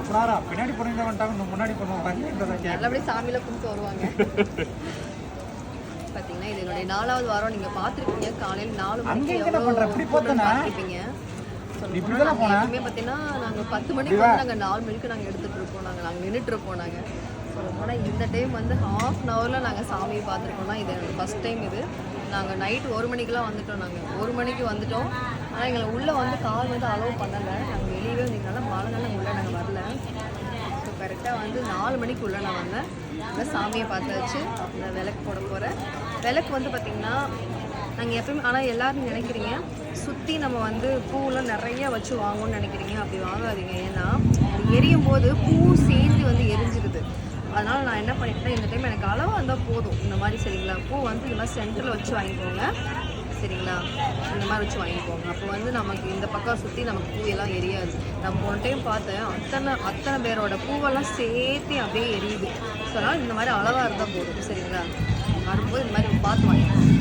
பின்னாடி போனீங்க வந்துட்டாங்க முன்னாடி பண்ணுவாங்க நல்லபடி சாமியில கும்பிட்டு வருவாங்க. பார்த்தீங்கன்னா இது என்னுடைய 4வது வாரம். நீங்கள் பார்த்துருக்கீங்க காலையில் 4 மணிக்கு பார்த்துருப்பீங்க. எப்பவுமே பார்த்தீங்கன்னா நாங்கள் 10 மணிக்கு வந்து நாங்கள் 4 மணிக்கு நாங்கள் எடுத்துகிட்டு இருப்போம். நாங்கள் நின்றுட்டு இருப்போம். நாங்கள் சொல்லப்போனால் இந்த டைம் வந்து ½ அன் ஹவரில் நாங்கள் சாமியை பார்த்துருக்கோம்னா இது என்னோடய ஃபஸ்ட் டைம். இது நாங்கள் நைட்டு 1 மணிக்கெலாம் வந்துட்டோம். நாங்கள் 1 மணிக்கு வந்துட்டோம். ஆனால் எங்களை உள்ளே வந்து கால் வந்து அலோவ் பண்ணலை. நாங்கள் வெளியவே வந்தீங்கனால மழைனால உள்ளே நாங்கள் வரல. ஸோ கரெக்டாக வந்து 4 மணிக்குள்ளே நான் வந்தேன். இந்த சாமியை பார்த்தாச்சு. இந்த விளக்கு போட போகிறேன். விளக்கு வந்து பார்த்திங்கன்னா நாங்கள் எப்பயுமே ஆனால் எல்லோரும் நினைக்கிறீங்க சுற்றி நம்ம வந்து பூவெலாம் நிறையா வச்சு வாங்கணும்னு நினைக்கிறீங்க. அப்படி வாங்காதீங்க. ஏன்னா அது எரியும் போது பூ சேர்ந்து வந்து எரிஞ்சிடுது. அதனால் நான் என்ன பண்ணிட்டேன், இந்த டைம் எனக்கு அளவாக இருந்தால் போதும். இந்த மாதிரி சரிங்களா, பூ வந்து இந்த மாதிரி சென்டரில் வச்சு வாங்கிக்கோங்க சரிங்களா. இந்த மாதிரி வச்சு வாங்கிக்கோங்க. அப்போ வந்து நமக்கு இந்த பக்கம் சுற்றி நமக்கு பூவெல்லாம் எரியாது. நான் போன டைம் பார்த்தேன் அத்தனை பேரோட பூவெல்லாம் சேர்த்து அப்படியே எரியுது. ஸோ அதனால் இந்த மாதிரி அளவாக இருந்தால் போதும் சரிங்களா. வரும்போது இந்த மாதிரி பார்த்து வாங்கிக்கோங்க.